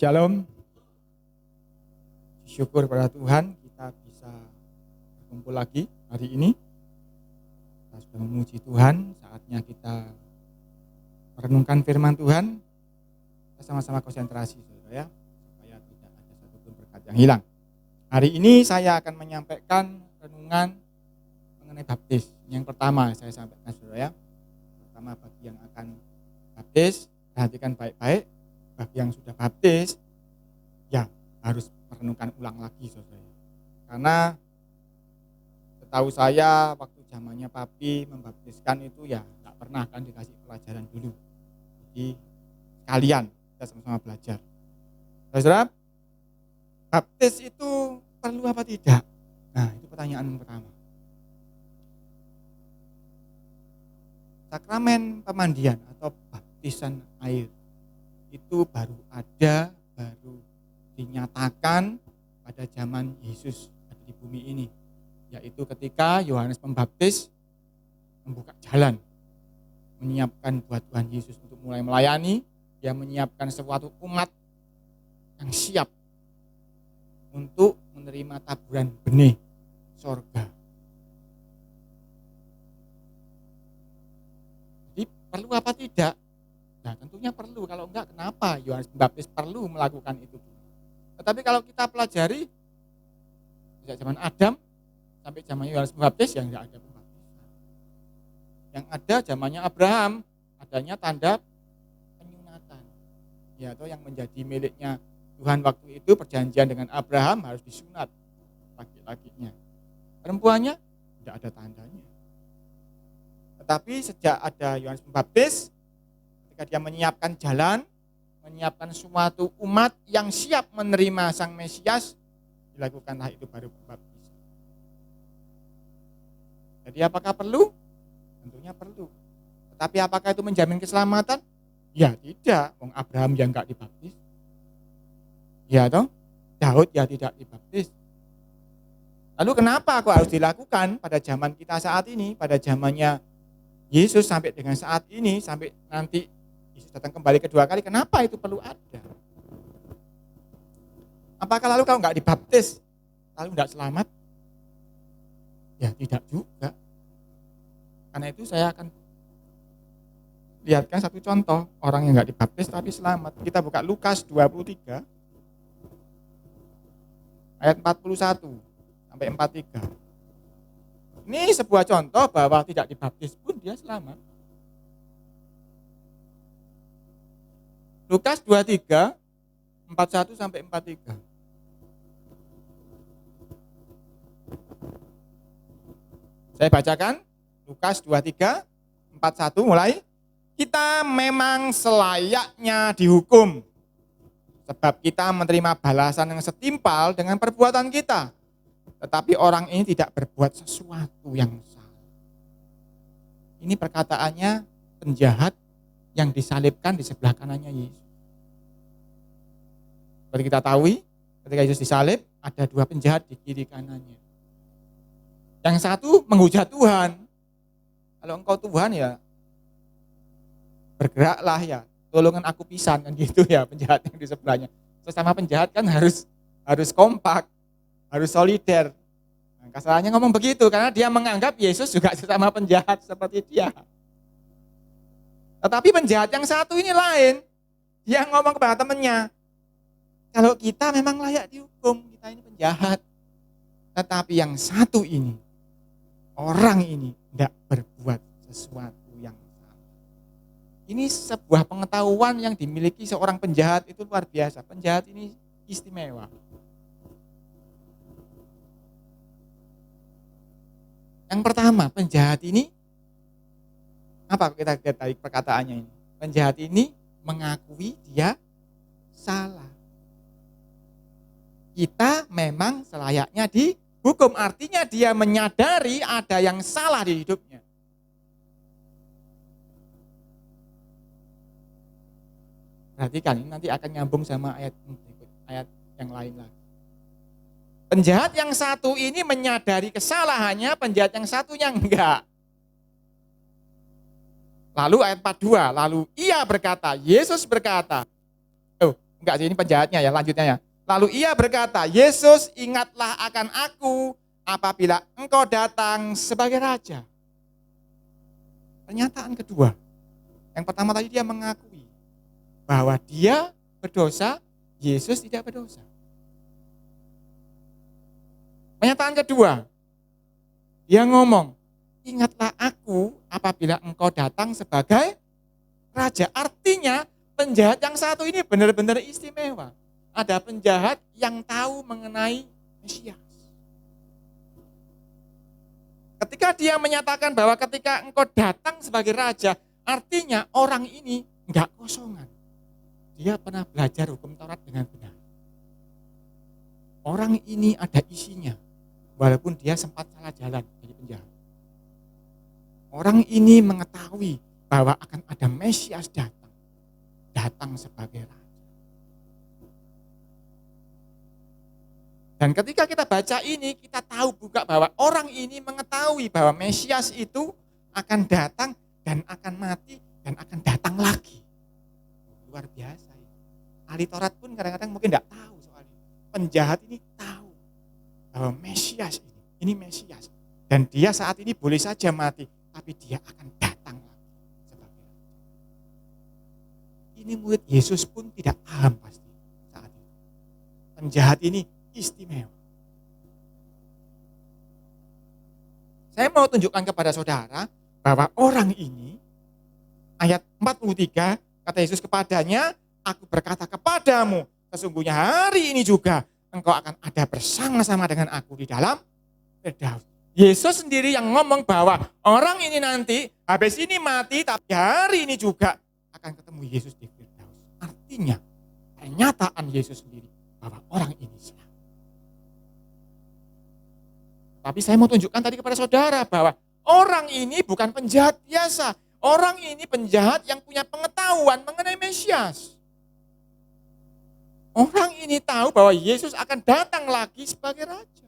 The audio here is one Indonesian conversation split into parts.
Shalom. Syukur pada Tuhan kita bisa berkumpul lagi hari ini. Kita sudah memuji Tuhan, saatnya kita merenungkan firman Tuhan. Kita sama-sama konsentrasi saudara ya, supaya tidak ada satupun berkat yang hilang. Hari ini saya akan menyampaikan renungan mengenai baptis. Yang pertama saya sampaikan saudara ya. Pertama bagi yang akan baptis, perhatikan baik-baik. Bagi yang sudah baptis, ya harus merenungkan ulang lagi saudara. Karena setahu saya waktu zamannya papi membaptiskan itu ya nggak pernah kan dikasih pelajaran dulu. Jadi sekalian kita sama-sama belajar. Saudara, baptis itu perlu apa tidak? Nah itu pertanyaan yang pertama. Sakramen pemandian atau baptisan air itu baru dinyatakan pada zaman Yesus ada di bumi ini, yaitu ketika Yohanes Pembaptis membuka jalan, menyiapkan buat Tuhan Yesus untuk mulai melayani. Dia menyiapkan suatu umat yang siap untuk menerima taburan benih sorga. Jadi perlu apa tidak? Nah tentunya perlu, kalau enggak kenapa Yohanes Pembaptis perlu melakukan itu. Tetapi kalau kita pelajari sejak zaman Adam sampai zaman Yohanes Pembaptis yang enggak ada pembaptisan. Yang ada zamannya Abraham, adanya tanda penyunatan. Ya, atau yang menjadi miliknya Tuhan waktu itu perjanjian dengan Abraham harus disunat laki-lakinya. Perempuannya tidak ada tandanya. Tetapi sejak ada Yohanes Pembaptis, ketika dia menyiapkan jalan, menyiapkan suatu umat yang siap menerima Sang Mesias, dilakukanlah itu baru pembaptisan. Jadi apakah perlu? Tentunya perlu. Tetapi apakah itu menjamin keselamatan? Ya tidak. Wong Abraham yang enggak dibaptis. Ya toh? Daud ya tidak dibaptis. Lalu kenapa kok harus dilakukan pada zaman kita saat ini, pada zamannya Yesus sampai dengan saat ini, sampai nanti Yesus datang kembali kedua kali, kenapa itu perlu ada? Apakah lalu kalau nggak dibaptis, lalu nggak selamat? Ya tidak juga. Karena itu saya akan lihatkan satu contoh, orang yang nggak dibaptis tapi selamat. Kita buka Lukas 23, ayat 41 sampai 43. Ini sebuah contoh bahwa tidak dibaptis pun dia selamat. Lukas 23, 41 sampai 43. Saya bacakan, Lukas 23, 41 mulai. Kita memang selayaknya dihukum, sebab kita menerima balasan yang setimpal dengan perbuatan kita. Tetapi orang ini tidak berbuat sesuatu yang salah. Ini perkataannya penjahat yang disalibkan di sebelah kanannya Yesus. Seperti kita tahu, ketika Yesus disalib, ada dua penjahat di kiri kanannya. Yang satu menghujat Tuhan. Kalau engkau Tuhan ya, bergeraklah ya, tolongan aku pisan kan gitu ya penjahat yang di sebelahnya. Sesama penjahat kan harus kompak, harus solider. Nah, kasarnya ngomong begitu karena dia menganggap Yesus juga sesama penjahat seperti dia. Tetapi penjahat yang satu ini lain. Dia ngomong kepada temannya, kalau kita memang layak dihukum, kita ini penjahat. Tetapi yang satu ini, orang ini tidak berbuat sesuatu yang salah. Ini sebuah pengetahuan yang dimiliki seorang penjahat itu luar biasa. Penjahat ini istimewa. Yang pertama, penjahat ini, apa kita lihat dari perkataannya ini? Penjahat ini mengakui dia salah. Kita memang selayaknya dihukum, artinya dia menyadari ada yang salah di hidupnya. Perhatikan, ini nanti akan nyambung sama ayat yang lain lagi. Penjahat yang satu ini menyadari kesalahannya, penjahat yang satunya enggak. Lalu ayat 42, lalu ia berkata, Yesus berkata, Enggak sih, ini penjahatnya ya, lanjutnya ya. Lalu ia berkata, Yesus, ingatlah akan aku apabila engkau datang sebagai raja. Pernyataan kedua. Yang pertama tadi dia mengakui bahwa dia berdosa, Yesus tidak berdosa. Pernyataan kedua, dia ngomong, ingatlah aku apabila engkau datang sebagai raja. Artinya penjahat yang satu ini benar-benar istimewa. Ada penjahat yang tahu mengenai Mesias. Ketika dia menyatakan bahwa ketika engkau datang sebagai raja, artinya orang ini enggak kosongan. Dia pernah belajar hukum Taurat dengan benar. Orang ini ada isinya, walaupun dia sempat salah jalan jadi penjahat. Orang ini mengetahui bahwa akan ada Mesias datang sebagai raja. Dan ketika kita baca ini, kita tahu juga bahwa orang ini mengetahui bahwa Mesias itu akan datang dan akan mati dan akan datang lagi. Luar biasa. Ahli Taurat pun kadang-kadang mungkin tidak tahu soal ini. Penjahat ini tahu bahwa Mesias ini Mesias. Dan dia saat ini boleh saja mati, tapi dia akan datang lagi sebagai raja. Ini murid Yesus pun tidak paham pasti saat itu. Penjahat ini istimewa. Saya mau tunjukkan kepada saudara bahwa orang ini, ayat 43, kata Yesus kepadanya, aku berkata kepadamu, sesungguhnya hari ini juga engkau akan ada bersama-sama dengan aku di dalam Firdaus. Yesus sendiri yang ngomong bahwa orang ini nanti habis ini mati, tapi hari ini juga akan ketemu Yesus di Firdaus. Artinya pernyataan Yesus sendiri bahwa orang ini selamat. Tapi saya mau tunjukkan tadi kepada saudara bahwa orang ini bukan penjahat biasa. Orang ini penjahat yang punya pengetahuan mengenai Mesias. Orang ini tahu bahwa Yesus akan datang lagi sebagai raja.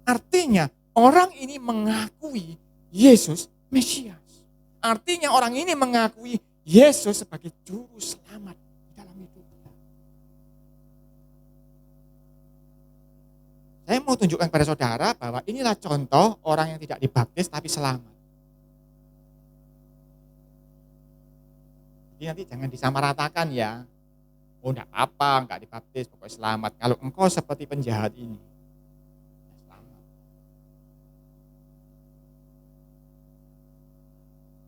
Artinya orang ini mengakui Yesus Mesias. Artinya orang ini mengakui Yesus sebagai juru selamat dalam hidupnya. Saya mau tunjukkan kepada saudara bahwa inilah contoh orang yang tidak dibaptis tapi selamat. Jadi nanti jangan disamaratakan ya. Oh enggak apa, enggak dibaptis, pokoknya selamat. Kalau engkau seperti penjahat ini, ya selamat.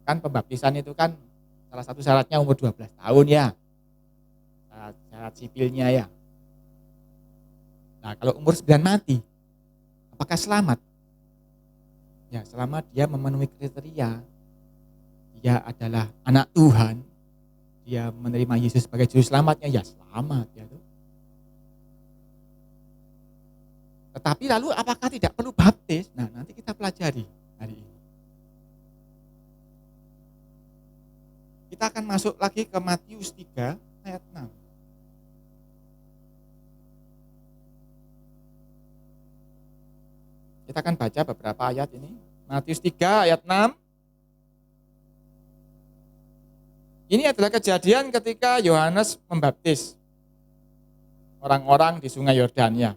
Kan pembaptisan itu kan salah satu syaratnya umur 12 tahun ya. Syarat sipilnya ya. Nah kalau umur 9 mati, apakah selamat? Ya selamat, dia memenuhi kriteria. Dia adalah anak Tuhan. Dia menerima Yesus sebagai juru selamatnya, ya selamat. Ya. Tetapi lalu apakah tidak perlu baptis? Nah nanti kita pelajari hari ini. Kita akan masuk lagi ke Matius 3 ayat 6. Kita akan baca beberapa ayat ini. Matius 3 ayat 6. Ini adalah kejadian ketika Yohanes membaptis orang-orang di Sungai Yordania.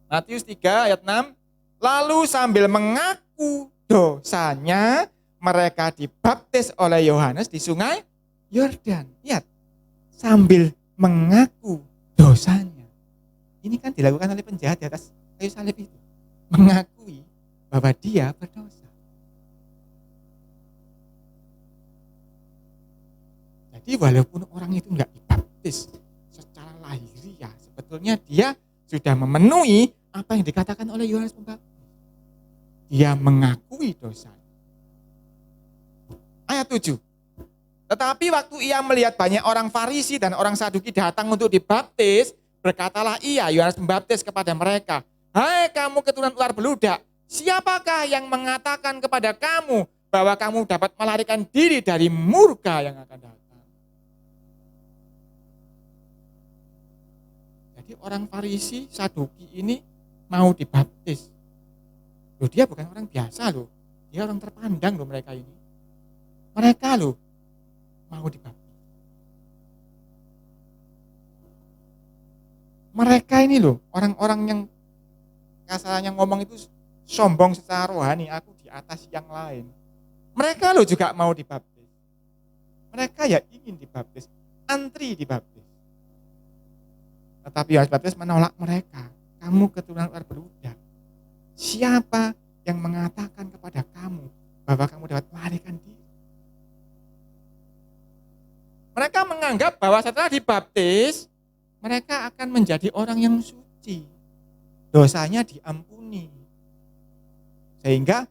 Matius 3 ayat 6. Lalu sambil mengaku dosanya, mereka dibaptis oleh Yohanes di Sungai Yordan. Lihat, sambil mengaku dosanya. Ini kan dilakukan oleh penjahat di atas kayu salib itu. Mengakui bahwa dia berdosa. Jadi walaupun orang itu enggak dibaptis secara lahiriah, sebetulnya dia sudah memenuhi apa yang dikatakan oleh Yohanes Pembaptis. Dia mengakui dosa. Ayat 7. Tetapi waktu ia melihat banyak orang Farisi dan orang Saduki datang untuk dibaptis, berkatalah ia, Yohanes Pembaptis, kepada mereka, hai kamu keturunan ular beludak, siapakah yang mengatakan kepada kamu bahwa kamu dapat melarikan diri dari murka yang akan datang? Jadi orang Farisi, Saduki ini mau dibaptis. Loh, dia bukan orang biasa loh, dia orang terpandang loh mereka ini. Mereka loh mau dibaptis. Mereka ini loh, orang-orang yang kasarnya ngomong itu sombong secara rohani, aku di atas yang lain. Mereka loh juga mau dibaptis. Mereka ya ingin dibaptis, antri dibaptis. Tetapi Yohanes Baptis menolak mereka. Kamu keturunan ular beludak. Siapa yang mengatakan kepada kamu bahwa kamu dapat melarikan diri? Mereka menganggap bahwa setelah dibaptis, mereka akan menjadi orang yang suci. Dosanya diampuni. Sehingga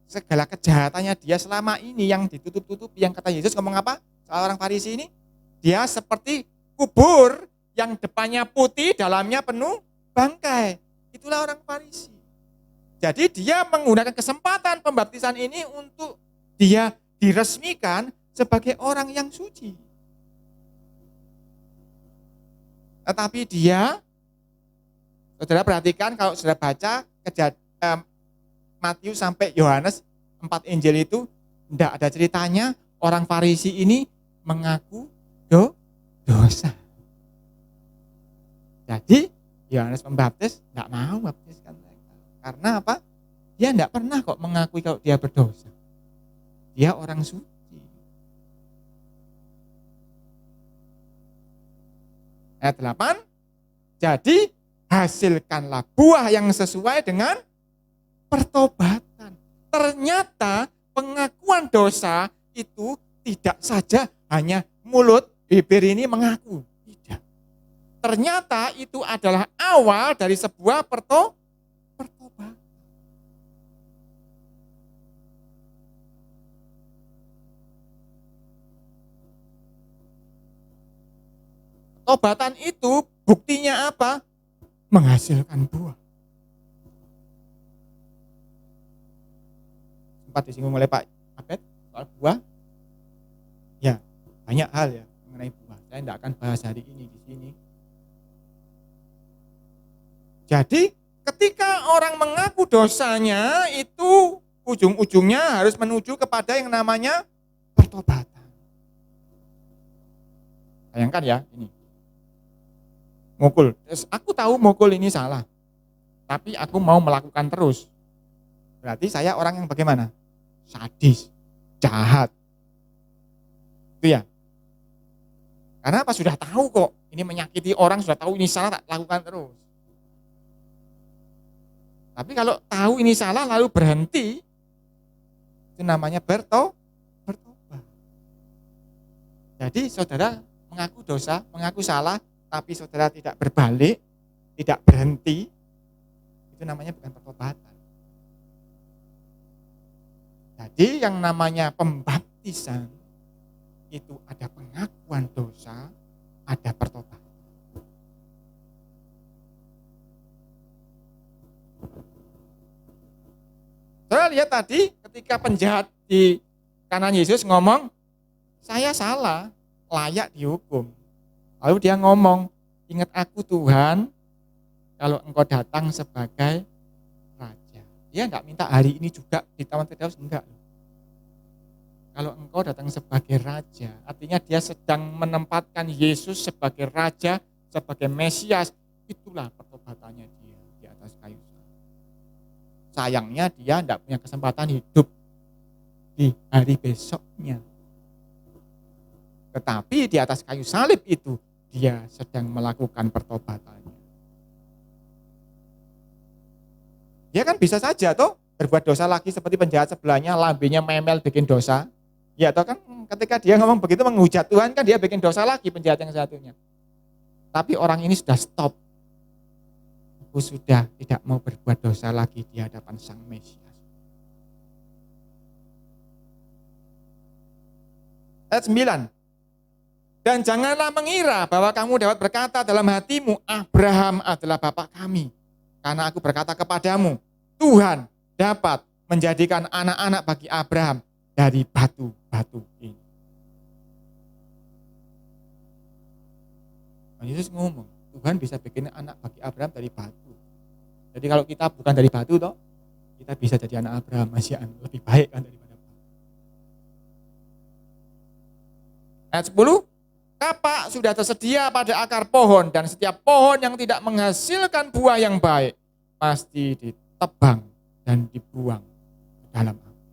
segala kejahatannya dia selama ini yang ditutup-tutupi, yang kata Yesus ngomong apa? Soal orang Farisi ini, dia seperti kubur yang depannya putih, dalamnya penuh bangkai. Itulah orang Farisi. Jadi dia menggunakan kesempatan pembaptisan ini untuk dia diresmikan sebagai orang yang suci. Tetapi dia, saudara perhatikan kalau saudara baca Matius sampai Yohanes 4 Injil itu, tidak ada ceritanya orang Farisi ini mengaku dosa. Jadi Yohanes Pembaptis tidak mau membaptiskan mereka. Karena apa? Dia tidak pernah kok mengakui kalau dia berdosa. Dia orang suci. Ayat 8. Jadi hasilkanlah buah yang sesuai dengan pertobatan. Ternyata pengakuan dosa itu tidak saja hanya mulut, bibir ini mengaku. Tidak. Ternyata itu adalah awal dari sebuah pertobatan. Pertobatan itu buktinya apa? Menghasilkan buah. Sempat disinggung oleh Pak Abed soal buah. Ya, banyak hal ya mengenai buah. Saya tidak akan bahas hari ini di sini. Jadi, ketika orang mengaku dosanya itu ujung-ujungnya harus menuju kepada yang namanya pertobatan. Bayangkan ya, ini. Mukul. Aku tahu mukul ini salah. Tapi aku mau melakukan terus. Berarti saya orang yang bagaimana? Sadis, jahat. Itu ya. Karena apa? Sudah tahu kok ini menyakiti orang, sudah tahu ini salah, tak lakukan terus. Tapi kalau tahu ini salah lalu berhenti, itu namanya bertobat. Jadi saudara mengaku dosa, mengaku salah, tapi saudara tidak berbalik, tidak berhenti, itu namanya bukan pertobatan. Jadi yang namanya pembaptisan itu ada pengakuan dosa, ada pertobatan. Saudara lihat tadi ketika penjahat di kanan Yesus ngomong, saya salah, layak dihukum. Lalu dia ngomong, ingat aku Tuhan, kalau engkau datang sebagai raja. Dia enggak minta hari ini juga di Taman Firdaus, enggak. Kalau engkau datang sebagai raja, artinya dia sedang menempatkan Yesus sebagai raja, sebagai Mesias. Itulah pertobatannya dia di atas kayu. Sayangnya dia enggak punya kesempatan hidup di hari besoknya. Tetapi di atas kayu salib itu, dia sedang melakukan pertobatannya. Dia kan bisa saja toh berbuat dosa lagi seperti penjahat sebelahnya, lambenya memel bikin dosa. Ya toh kan ketika dia ngomong begitu menghujat Tuhan kan dia bikin dosa lagi penjahat yang satunya. Tapi orang ini sudah stop. Aku sudah tidak mau berbuat dosa lagi di hadapan Sang Mesias. Ayat 9. Dan janganlah mengira bahwa kamu dapat berkata dalam hatimu, Abraham adalah bapak kami. Karena aku berkata kepadamu, Tuhan dapat menjadikan anak-anak bagi Abraham dari batu-batu ini. Yesus ngomong, Tuhan bisa bikin anak bagi Abraham dari batu. Jadi kalau kita bukan dari batu toh, kita bisa jadi anak Abraham, masih lebih baik kan daripada batu. Ayat 10. Kapak sudah tersedia pada akar pohon, dan setiap pohon yang tidak menghasilkan buah yang baik pasti ditebang dan dibuang ke dalam api.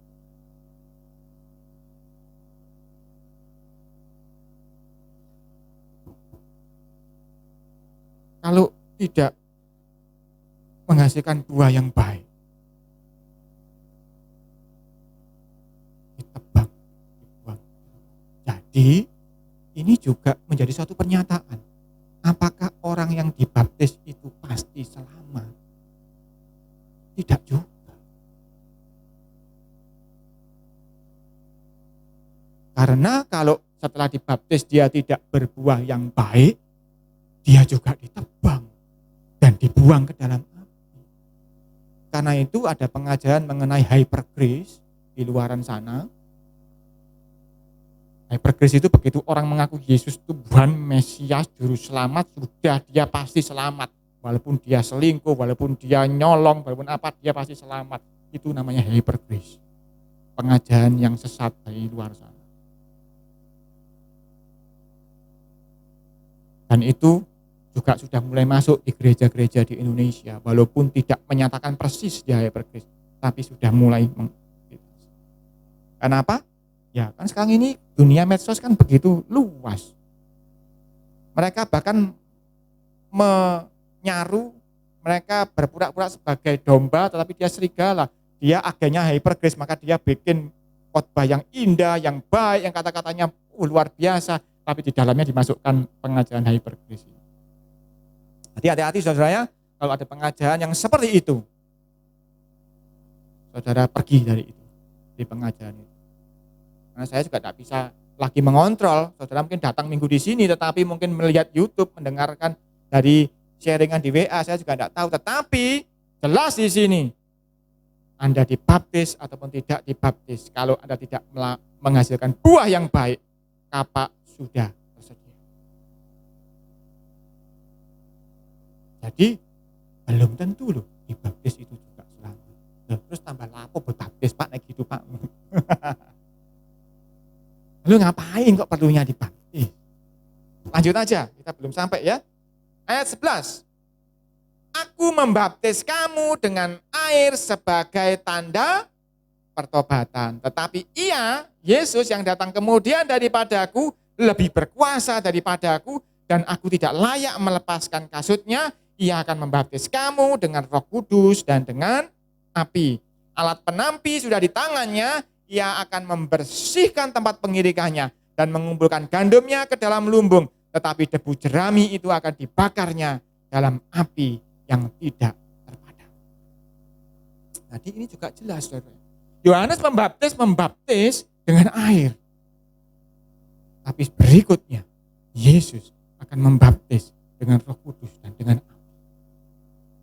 Kalau tidak menghasilkan buah yang baik, ditebang, dibuang. Jadi ini juga menjadi suatu pernyataan. Apakah orang yang dibaptis itu pasti selamat? Tidak juga. Karena kalau setelah dibaptis dia tidak berbuah yang baik, dia juga ditebang dan dibuang ke dalam api. Karena itu ada pengajaran mengenai hyper grace di luaran sana. Hyper grace itu begitu orang mengaku Yesus Tuhan, Mesias, Juru Selamat, sudah dia pasti selamat. Walaupun dia selingkuh, walaupun dia nyolong, walaupun apa, dia pasti selamat. Itu namanya hyper grace. Pengajaran yang sesat dari luar sana. Dan itu juga sudah mulai masuk di gereja-gereja di Indonesia, walaupun tidak menyatakan persis dia hyper grace, tapi sudah mulai. Kenapa? Ya kan sekarang ini dunia medsos kan begitu luas. Mereka bahkan menyaru, mereka berpura-pura sebagai domba, tetapi dia serigala. Dia agennya hyper grace, maka dia bikin khotbah yang indah, yang baik, yang kata-katanya luar biasa, tapi di dalamnya dimasukkan pengajaran hyper grace. Jadi hati-hati saudara ya, kalau ada pengajaran yang seperti itu, saudara pergi dari itu, di pengajaran itu. Karena saya juga tidak bisa lagi mengontrol. Saudara mungkin datang minggu di sini, tetapi mungkin melihat YouTube, mendengarkan dari sharingan di WA, saya juga tidak tahu. Tetapi jelas di sini, Anda dibaptis ataupun tidak dibaptis, kalau Anda tidak menghasilkan buah yang baik, kapak sudah tersedia. Jadi belum tentu loh dibaptis itu juga selamat. Terus tambah lapo berbaptis Pak, naik gitu Pak. Lu ngapain kok perlunya dibaptis? Lanjut aja, kita belum sampai ya. Ayat 11. Aku membaptis kamu dengan air sebagai tanda pertobatan. Tetapi ia, Yesus yang datang kemudian daripadaku, lebih berkuasa daripadaku, dan aku tidak layak melepaskan kasutnya. Ia akan membaptis kamu dengan Roh Kudus dan dengan api. Alat penampi sudah di tangannya. Ia akan membersihkan tempat pengirikannya dan mengumpulkan gandumnya ke dalam lumbung. Tetapi debu jerami itu akan dibakarnya dalam api yang tidak terpadam. Jadi ini juga jelas, saudara. Yohanes membaptis dengan air. Tapi berikutnya, Yesus akan membaptis dengan Roh Kudus dan dengan api.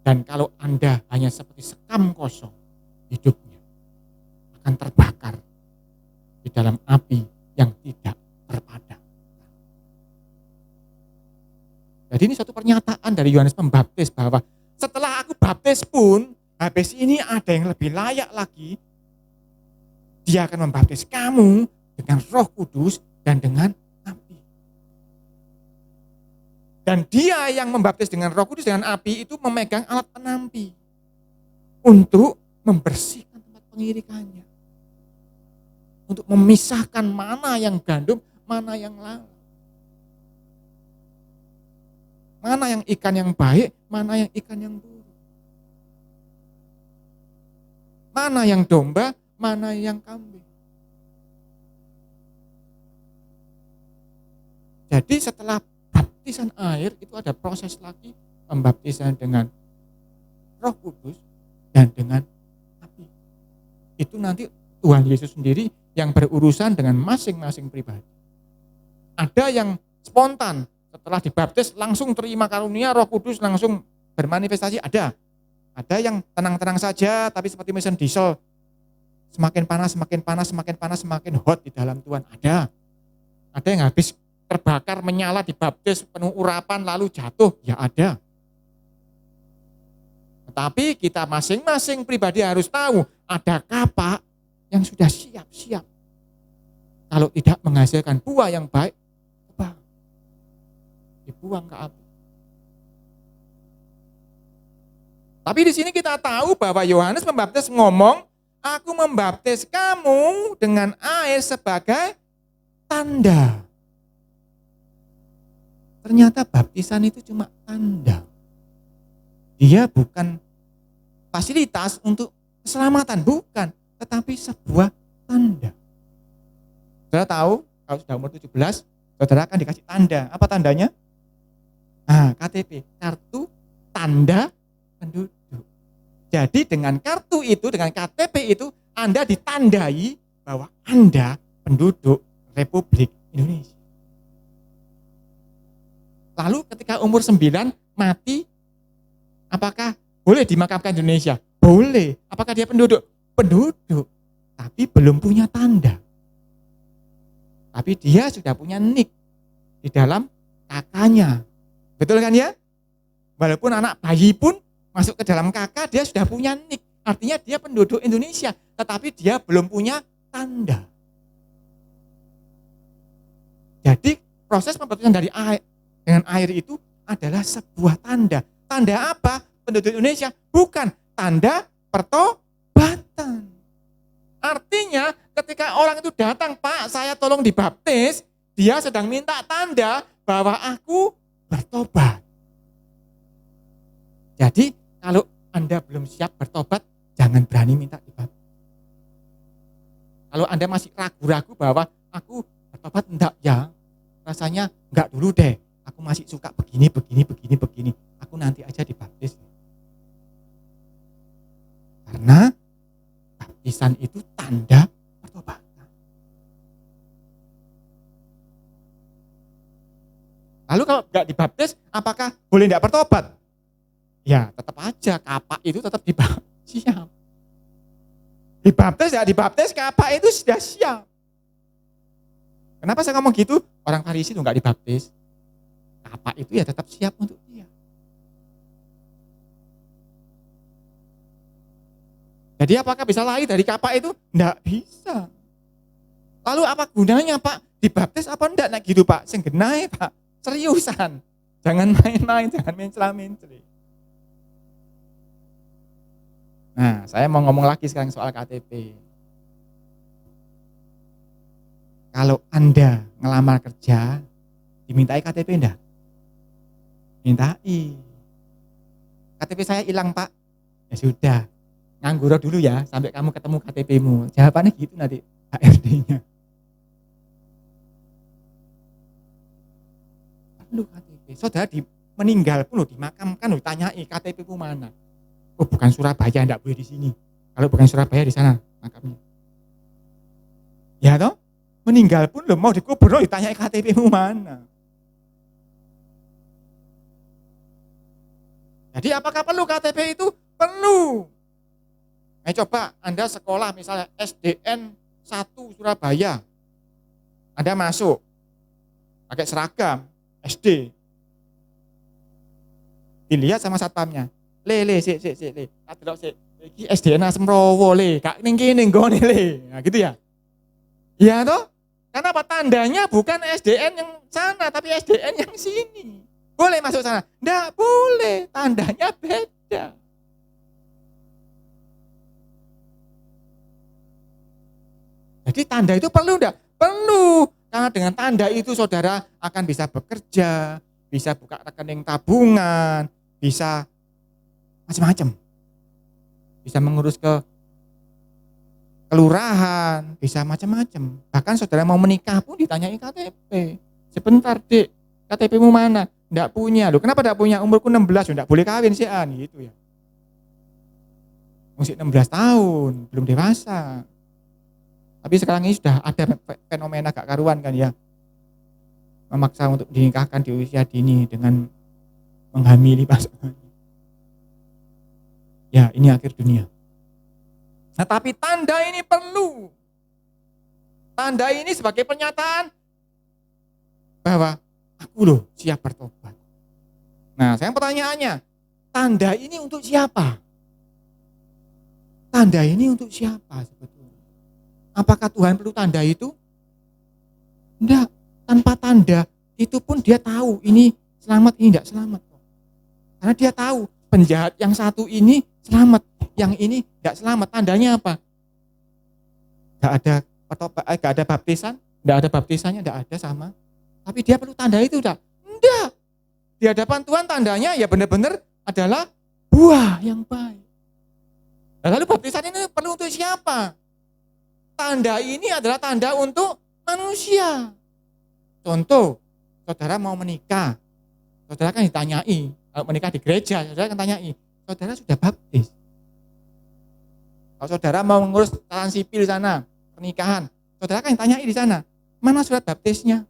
Dan kalau Anda hanya seperti sekam kosong hidupnya, akan terbakar di dalam api yang tidak terpadam. Jadi ini suatu pernyataan dari Yohanes Pembaptis bahwa setelah aku baptis pun, habis ini ada yang lebih layak lagi. Dia akan membaptis kamu dengan Roh Kudus dan dengan api. Dan dia yang membaptis dengan Roh Kudus dengan api itu memegang alat penampi untuk membersihkan tempat pengirikannya. Untuk memisahkan mana yang gandum, mana yang lalat. Mana yang ikan yang baik, mana yang ikan yang buruk. Mana yang domba, mana yang kambing. Jadi setelah baptisan air itu ada proses lagi pembaptisan dengan Roh Kudus dan dengan api. Itu nanti Tuhan Yesus sendiri yang berurusan dengan masing-masing pribadi. Ada yang spontan, setelah dibaptis langsung terima karunia Roh Kudus, langsung bermanifestasi, ada. Ada yang tenang-tenang saja, tapi seperti mesin diesel, semakin panas, semakin panas, semakin panas, semakin hot di dalam Tuhan, ada. Ada yang habis terbakar, menyala, dibaptis, penuh urapan, lalu jatuh, ya ada. Tetapi kita masing-masing pribadi harus tahu, ada kapak yang sudah siap-siap. Kalau tidak menghasilkan buah yang baik, buang ke api. Tapi di sini kita tahu bahwa Yohanes Pembaptis ngomong, aku membaptis kamu dengan air sebagai tanda. Ternyata baptisan itu cuma tanda. Dia bukan fasilitas untuk keselamatan, bukan, tetapi sebuah tanda. Saudara tahu, kalau sudah umur 17, saudara akan dikasih tanda. Apa tandanya? Nah, KTP, kartu tanda penduduk. Jadi dengan kartu itu, dengan KTP itu, Anda ditandai bahwa Anda penduduk Republik Indonesia. Lalu ketika umur 9 mati, apakah boleh dimakamkan di Indonesia? Boleh. Apakah dia penduduk? Penduduk. Tapi belum punya tanda. Tapi dia sudah punya nik di dalam kakaknya. Betul kan ya? Walaupun anak bayi pun masuk ke dalam kakak, dia sudah punya nik. Artinya dia penduduk Indonesia, tetapi dia belum punya tanda. Jadi proses pembaptisan dari air dengan air itu adalah sebuah tanda. Tanda apa? Penduduk Indonesia? Bukan, tanda pertobatan. Artinya ketika orang itu datang, Pak, saya tolong dibaptis, dia sedang minta tanda bahwa aku bertobat. Jadi kalau Anda belum siap bertobat, jangan berani minta dibaptis. Kalau Anda masih ragu-ragu bahwa aku bertobat, enggak ya, rasanya enggak dulu deh, aku masih suka begini. Aku nanti aja dibaptis. Karena baptisan itu tanda pertobatan. Lalu kalau enggak dibaptis, apakah boleh enggak bertobat? Ya tetap aja, kapak itu tetap siap. Dibaptis ya dibaptis, kapak itu sudah siap. Kenapa saya ngomong gitu? Orang Farisi itu enggak dibaptis. Kapak itu ya tetap siap untuk dia. Jadi apakah bisa lari dari kapak itu? Enggak bisa. Lalu apa gunanya, Pak? Dibaptis apa enggak? Nah gitu, Pak. Senggenai, Pak. Seriusan. Jangan main-main, jangan mencela-mencela. Nah, saya mau ngomong lagi sekarang soal KTP. Kalau Anda ngelamar kerja, dimintai KTP enggak? Mintai. KTP saya hilang, Pak. Ya sudah, nganggur dulu ya sampai kamu ketemu KTP-mu. Jawabannya gitu nanti HRD-nya. Perlu KTP. Saudara meninggal pun dimakamkan, ditanyai KTP-mu mana? Oh, bukan Surabaya, enggak boleh di sini. Kalau bukan Surabaya di sana makamnya. Ya toh? Meninggal pun mau dikubur, ditanyai KTP-mu mana? Jadi apakah perlu KTP itu? Perlu. Coba Anda sekolah misalnya SDN 1 Surabaya. Anda masuk pakai seragam SD. Dilihat sama satpamnya. Le, sik, le. Adelok sik. Iki SDN Semrowo le, gak ning kene nggone le. Nah, gitu ya. Iya toh? Karena apa? Tandanya bukan SDN yang sana, tapi SDN yang sini. Boleh masuk sana? Enggak boleh, tandanya beda. Jadi tanda itu perlu enggak? Perlu. Karena dengan tanda itu saudara akan bisa bekerja, bisa buka rekening tabungan, bisa macam-macam. Bisa mengurus ke kelurahan, bisa macam-macam. Bahkan saudara mau menikah pun ditanyai KTP. Sebentar, Dik, KTP-mu mana? Enggak punya. Loh, kenapa enggak punya? Umurku 16, enggak boleh kawin sih gitu ya. Masih 16 tahun, belum dewasa. Tapi sekarang ini sudah ada fenomena gak karuan kan ya. Memaksa untuk dinikahkan di usia dini dengan menghamili pasangan. Ya, ini akhir dunia. Nah, tapi tanda ini perlu. Tanda ini sebagai pernyataan bahwa aku loh siap bertobat. Nah, sekarang pertanyaannya, tanda ini untuk siapa? Tanda ini untuk siapa sebetulnya? Apakah Tuhan perlu tanda itu? Enggak, tanpa tanda itu pun dia tahu ini selamat, ini tidak selamat kok. Karena dia tahu penjahat yang satu ini selamat, yang ini tidak selamat. Tandanya apa? Gak ada baptisan, tidak ada baptisannya, tidak ada sama. Tapi dia perlu tanda itu enggak? Enggak. Di hadapan Tuhan tandanya ya benar-benar adalah buah yang baik. Lalu baptisan ini perlu untuk siapa? Tanda ini adalah tanda untuk manusia. Contoh, saudara mau menikah, saudara kan ditanyai, kalau menikah di gereja, saudara kan tanyai, saudara sudah baptis? Kalau saudara mau mengurus catatan sipil sana, pernikahan, saudara kan ditanyai di sana, mana surat baptisnya?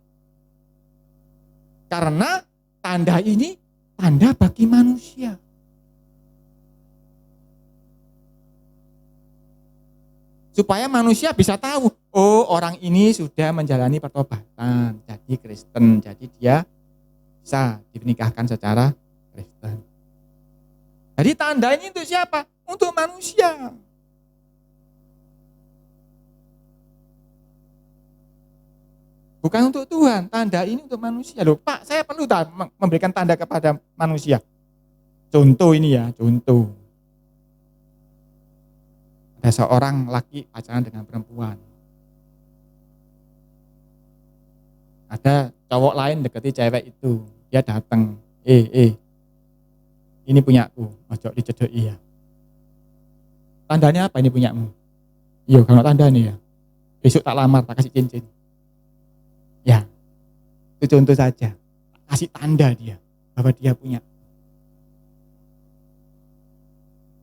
Karena tanda ini tanda bagi manusia. Supaya manusia bisa tahu, oh orang ini sudah menjalani pertobatan, jadi Kristen, jadi dia bisa dinikahkan secara Kristen. Jadi tanda ini untuk siapa? Untuk manusia. Bukan untuk Tuhan, tanda ini untuk manusia. Loh Pak, saya perlu memberikan tanda kepada manusia. Contoh ini ya, contoh. Ada seorang laki pacaran dengan perempuan. Ada cowok lain deketi cewek itu. Dia datang, ini punyaku, ojo dicedeki ya. Tandanya apa ini punyamu? Iya, kalau tanda nih ya. Besok tak lamar, tak kasih cincin. Ya, itu contoh saja. Kasih tanda dia bahwa dia punya.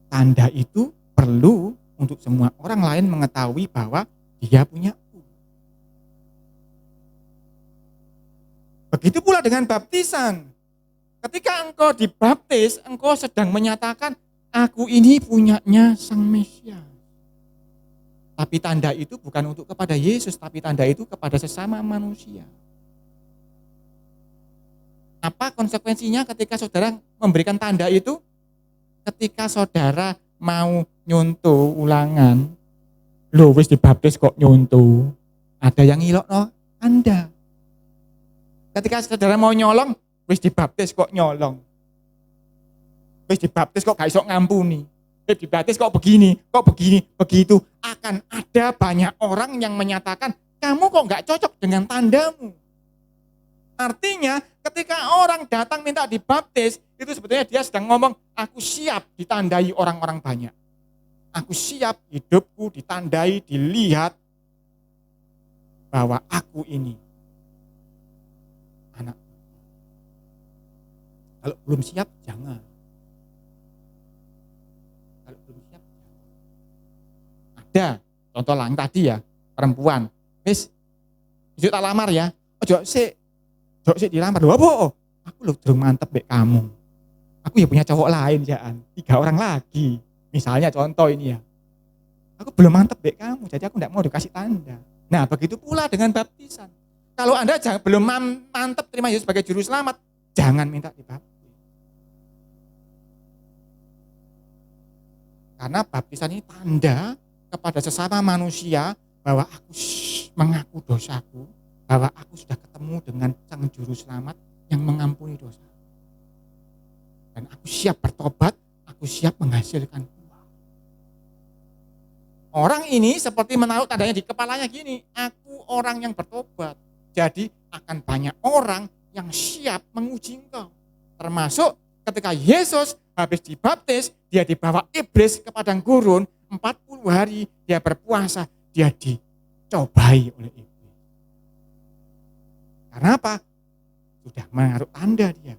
Tanda itu perlu untuk semua orang lain mengetahui bahwa dia punya. Begitu pula dengan baptisan. Ketika engkau dibaptis, engkau sedang menyatakan, aku ini punyanya Sang Mesias. Tapi tanda itu bukan untuk kepada Yesus, tapi tanda itu kepada sesama manusia. Apa konsekuensinya ketika saudara memberikan tanda itu? Ketika saudara mau nyuntuh ulangan, loh wis dibaptis kok nyuntuh, ada yang ngilokno Anda. Ketika saudara mau nyolong, wis dibaptis kok nyolong. Wis dibaptis kok gak iso ngampuni. Wis dibaptis kok begini, begitu. Akan ada banyak orang yang menyatakan, kamu kok gak cocok dengan tandamu. Artinya ketika orang datang minta dibaptis, itu sebetulnya dia sedang ngomong, aku siap ditandai orang-orang banyak. Aku siap hidupku ditandai, dilihat bahwa aku ini anak. Kalau belum siap, jangan. Kalau belum siap, jangan. Ada contoh lain tadi ya, perempuan. Wis, besok tak lamar ya. Ojo sik dilamar. Lho apa? Aku lho durung mantep mbek kamu. Aku ya punya cowok lain jaan, 3 orang lagi. Misalnya contoh ini ya. Aku belum mantep mbek kamu, jadi aku enggak mau dikasih tanda. Nah, begitu pula dengan baptisan. Kalau Anda belum mantep terima Yesus sebagai juru selamat, jangan minta dibaptis. Karena baptisan ini tanda kepada sesama manusia bahwa aku mengaku dosaku, bahwa aku sudah ketemu dengan Sang Juru Selamat yang mengampuni dosa. Dan aku siap bertobat, aku siap menghasilkan buah. Orang ini seperti menaruh tandanya di kepalanya gini, aku orang yang bertobat. Jadi akan banyak orang yang siap menguji engkau. Termasuk ketika Yesus habis dibaptis, dia dibawa iblis ke padang gurun, 40 hari dia berpuasa, dia dicobai oleh iblis. Karena apa? Sudah menaruh tanda dia.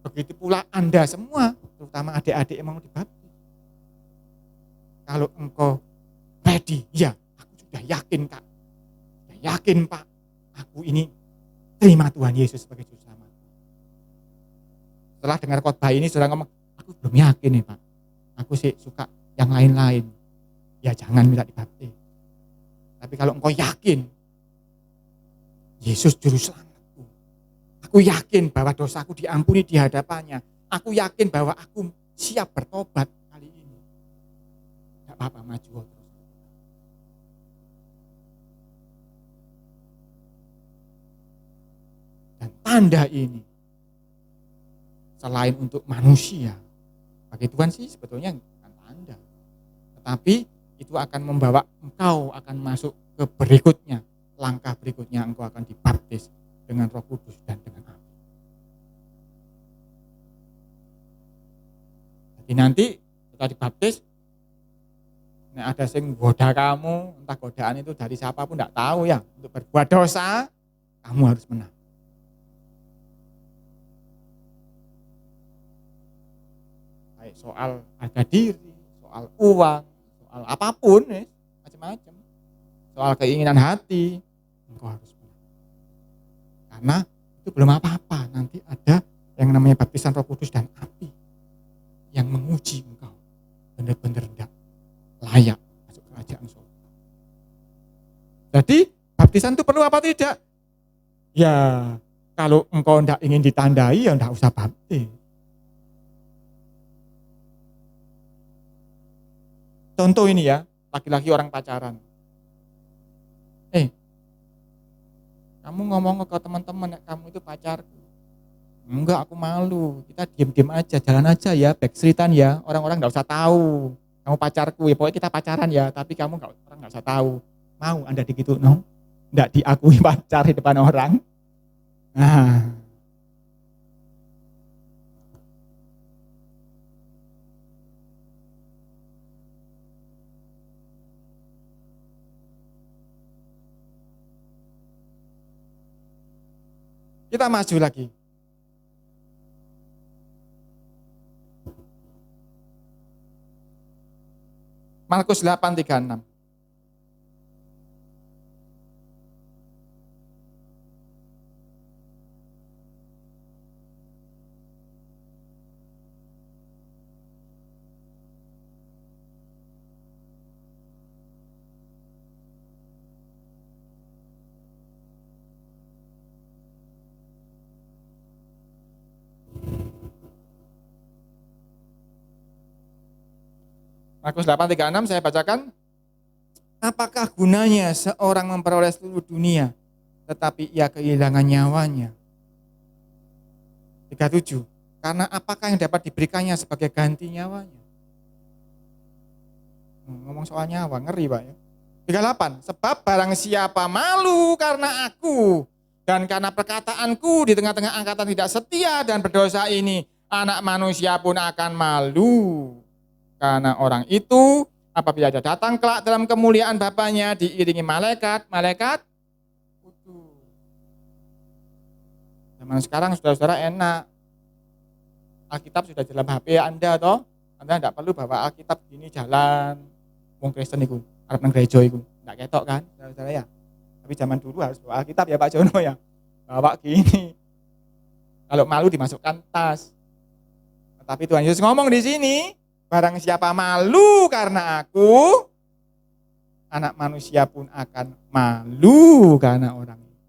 Begitu pula Anda semua, terutama adik-adik yang mau dibaptis. Kalau engkau ready, ya aku sudah yakin Kak, sudah yakin Pak, aku ini terima Tuhan Yesus sebagai Juru Selamat. Setelah dengar khotbah ini, saudara ngomong, aku belum yakin nih Pak, aku sih suka yang lain-lain. Ya jangan minta dibaptis. Tapi kalau engkau yakin, Yesus Juru Selamatku, aku yakin bahwa dosaku diampuni di hadapannya, aku yakin bahwa aku siap bertobat kali ini. Tidak apa-apa, maju terus. tanda ini selain untuk manusia. Bagi Tuhan sih sebetulnya bukan tanda. Tetapi itu akan membawa engkau akan masuk ke berikutnya. Langkah berikutnya engkau akan dibaptis dengan Roh Kudus dan dengan api. Jadi nanti setelah dibaptis, ada yang goda kamu, entah godaan itu dari siapapun enggak tahu ya, untuk berbuat dosa, kamu harus menang. Baik soal harga diri, soal uang, soal apapun, macam-macam. Soal keinginan hati, engkau harus menang. Karena itu belum apa-apa, nanti ada yang namanya baptisan Roh Kudus dan api yang menguji engkau. Benar-benar enggak layak masuk kerajaan surga. Jadi baptisan itu perlu apa tidak? Ya kalau engkau enggak ingin ditandai ya enggak usah baptis. Contoh ini ya, laki-laki orang pacaran. Kamu ngomong ke teman-teman, kamu itu pacarku. Enggak, aku malu. Kita diem-diem aja, jalan aja ya, backstreetan ya. Orang-orang enggak usah tahu. Kamu pacarku ya, pokoknya kita pacaran ya, tapi kamu orang enggak usah tahu. Mau Anda begitu, no? Enggak diakui pacar di depan orang. Nah, kita maju lagi. Markus 8:36. Markus 8:36 saya bacakan. Apakah gunanya seorang memperoleh seluruh dunia tetapi ia kehilangan nyawanya? 37. Karena apakah yang dapat diberikannya sebagai ganti nyawanya? Ngomong soal nyawa, ngeri Pak ya. 38. Sebab barang siapa malu karena aku dan karena perkataanku di tengah-tengah angkatan tidak setia dan berdosa ini, Anak Manusia pun akan malu. Karena orang itu apabila dia datang kelak dalam kemuliaan Bapanya diiringi malaikat kudus. Zaman sekarang saudara-saudara enak. Alkitab sudah dalam HP Anda toh. Anda tidak perlu bawa Alkitab gini jalan. Wong Kristen itu, arep nang gereja itu. Enggak ketok kan, saudara-saudara ya. Tapi zaman dulu harus bawa Alkitab ya Pak Jono ya. Bawa gini. Kalau malu dimasukkan tas. Tetapi Tuhan Yesus ngomong di sini, barang siapa malu karena aku, Anak Manusia pun akan malu karena orang itu.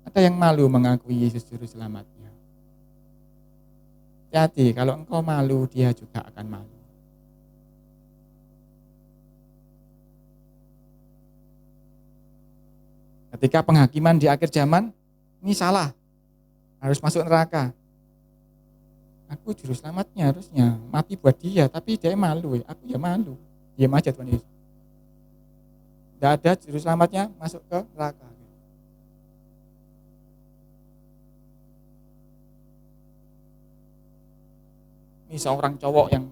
Ada yang malu mengakui Yesus Juru Selamatnya. Hati-hati, kalau engkau malu, dia juga akan malu. Ketika penghakiman di akhir zaman, ini salah, harus masuk neraka. Aku juru selamatnya harusnya mati buat dia, tapi dia malu, aku ya malu. Diam aja Tuhan Yesus. Tidak ada juru selamatnya masuk ke neraka. Ini seorang cowok yang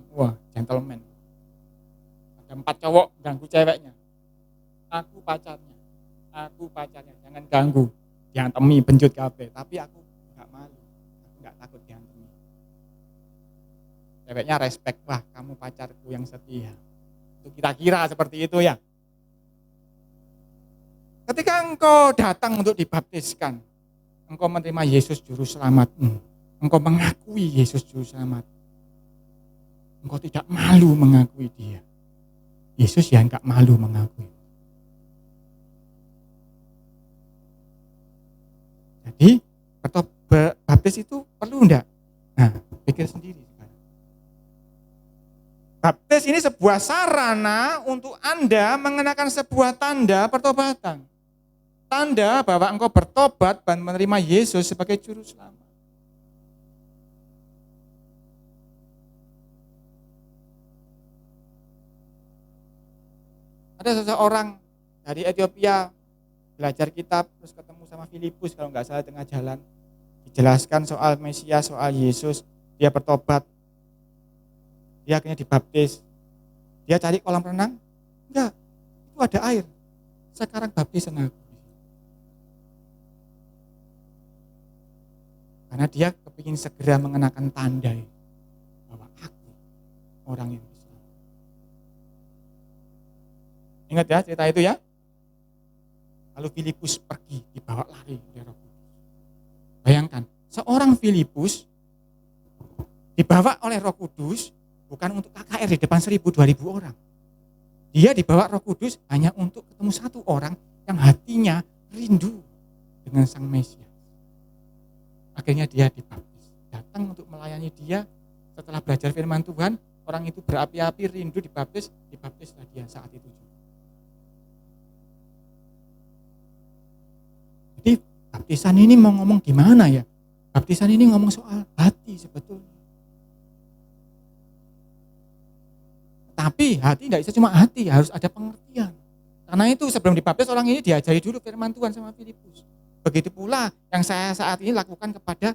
gentleman. Ada 4 cowok ganggu ceweknya. Aku pacarnya, jangan ganggu. Diantemi benjut kabeh, tapi aku enggak malu. Aku enggak takut diantemi. Ceweknya respect, wah kamu pacarku yang setia. Itu kita kira seperti itu ya. Ketika engkau datang untuk dibaptiskan, engkau menerima Yesus Juru Selamatmu. Engkau mengakui Yesus Juru Selamat. Engkau tidak malu mengakui dia. Yesus ya enggak malu mengakui. Jadi baptis itu perlu enggak? Nah, pikir sendiri sekarang. Baptis ini sebuah sarana untuk Anda mengenakan sebuah tanda pertobatan. Tanda bahwa engkau bertobat dan menerima Yesus sebagai juru selamat. Ada seseorang dari Ethiopia belajar kitab, terus ketemu sama Filipus kalau nggak salah tengah jalan. Dijelaskan soal Mesias, soal Yesus, dia bertobat. Dia akhirnya dibaptis. Dia cari kolam renang? Enggak, itu ada air. Sekarang baptisan aku. Karena dia kepingin segera mengenakan tanda bahwa aku orang yang Islam. Ingat ya cerita itu ya. Lalu Filipus pergi, dibawa lari oleh Roh Kudus. Bayangkan, seorang Filipus dibawa oleh Roh Kudus bukan untuk KKR di depan 1.000-2.000 orang. Dia dibawa Roh Kudus hanya untuk ketemu satu orang yang hatinya rindu dengan Sang Mesias. Akhirnya dia dibaptis. Datang untuk melayani dia. Setelah belajar firman Tuhan, orang itu berapi-api rindu dibaptislah dia saat itu juga. Jadi baptisan ini mau ngomong gimana ya? Baptisan ini ngomong soal hati sebetulnya. Tapi hati tidak bisa cuma hati, harus ada pengertian. Karena itu sebelum dibaptis orang ini diajari dulu firman Tuhan sama Filipus. Begitu pula yang saya saat ini lakukan kepada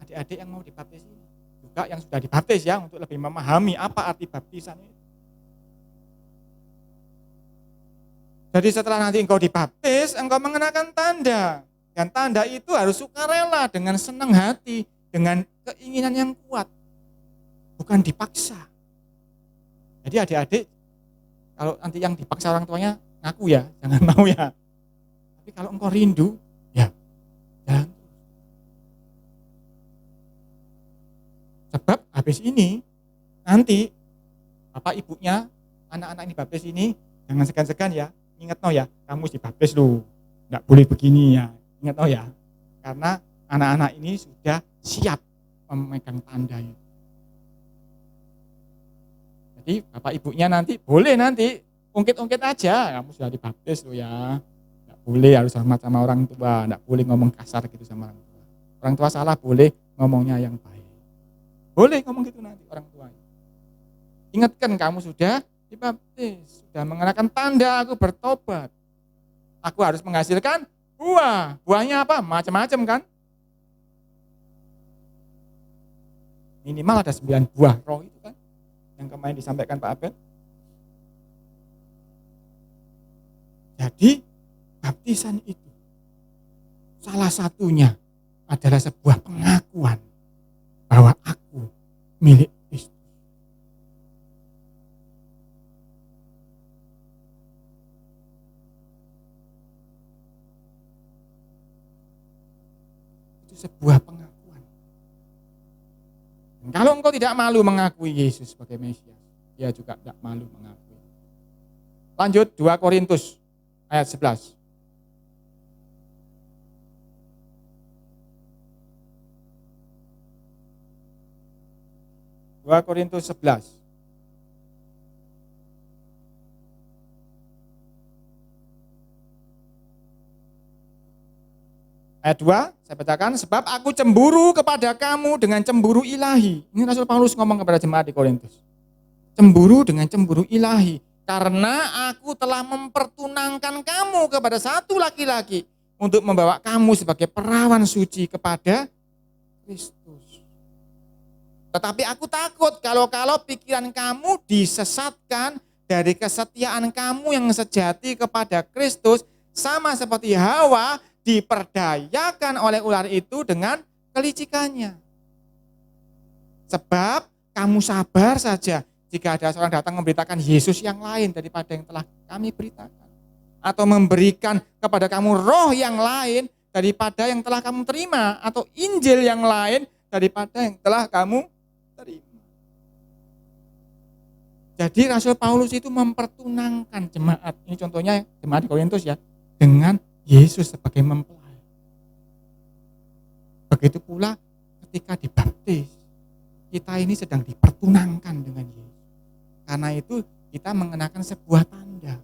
adik-adik yang mau dibaptis ini. Juga yang sudah dibaptis ya, untuk lebih memahami apa arti baptisan ini. Jadi setelah nanti engkau dibaptis, engkau mengenakan tanda. Dan tanda itu harus sukarela, dengan senang hati, dengan keinginan yang kuat. Bukan dipaksa. Jadi adik-adik, kalau nanti yang dipaksa orang tuanya, ngaku ya, jangan mau ya. Tapi kalau engkau rindu, ya jalan. Sebab habis ini, nanti bapak ibunya, anak-anak ini baptis ini, jangan segan-segan ya. Ingat no ya, kamu dibaptis lu, nggak boleh begini ya. Ingat no ya, karena anak-anak ini sudah siap memegang tanda itu. Jadi bapak ibunya nanti boleh nanti ungkit-ungkit aja, kamu sudah dibaptis lu ya. Nggak boleh, harus hormat sama orang tua, nggak boleh ngomong kasar gitu sama orang tua. Orang tua salah boleh ngomongnya yang baik. Boleh ngomong gitu nanti orang tua. Ingatkan kamu sudah dibaptis, sudah mengenakan tanda aku bertobat. Aku harus menghasilkan buah. Buahnya apa? Macam-macam kan? Minimal ada 9 buah roh itu kan, yang kemarin disampaikan Pak Abel. Jadi baptisan itu salah satunya adalah sebuah pengakuan bahwa aku milik Kristus. Sebuah pengakuan. Dan kalau engkau tidak malu mengakui Yesus sebagai Mesias, dia juga tidak malu mengakui. Lanjut 2 Korintus ayat 11. 2 Korintus 11. Ayat 2, saya bacakan, sebab aku cemburu kepada kamu dengan cemburu ilahi. Ini Rasul Paulus ngomong kepada jemaat di Korintus. Cemburu dengan cemburu ilahi. Karena aku telah mempertunangkan kamu kepada satu laki-laki untuk membawa kamu sebagai perawan suci kepada Kristus. Tetapi aku takut kalau pikiran kamu disesatkan dari kesetiaan kamu yang sejati kepada Kristus, sama seperti Hawa diperdayakan oleh ular itu dengan kelicikannya. Sebab kamu sabar saja jika ada seorang datang memberitakan Yesus yang lain daripada yang telah kami beritakan. Atau memberikan kepada kamu roh yang lain daripada yang telah kamu terima. Atau Injil yang lain daripada yang telah kamu terima. Jadi Rasul Paulus itu mempertunangkan jemaat. Ini contohnya jemaat di Korintus ya. Dengan Yesus sebagai mempelai. Begitu pula ketika dibaptis, kita ini sedang dipertunangkan dengan Yesus. Karena itu kita mengenakan sebuah tanda.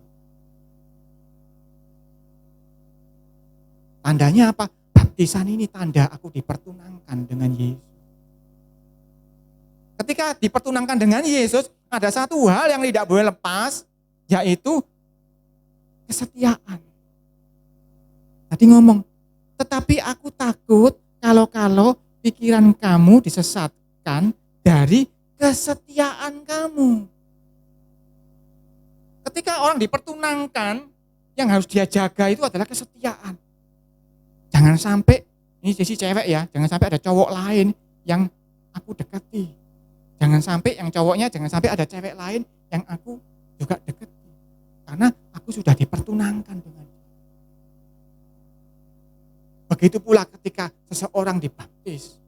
Tandanya apa? Baptisan ini tanda aku dipertunangkan dengan Yesus. Ketika dipertunangkan dengan Yesus, ada satu hal yang tidak boleh lepas, yaitu kesetiaan. Tadi ngomong, tetapi aku takut kalau pikiran kamu disesatkan dari kesetiaan kamu. Ketika orang dipertunangkan, yang harus dia jaga itu adalah kesetiaan. Jangan sampai, ini sisi cewek ya, jangan sampai ada cowok lain yang aku dekati. Jangan sampai yang cowoknya, jangan sampai ada cewek lain yang aku juga dekati. Karena aku sudah dipertunangkan dengan dia. Begitu pula ketika seseorang dibaptis.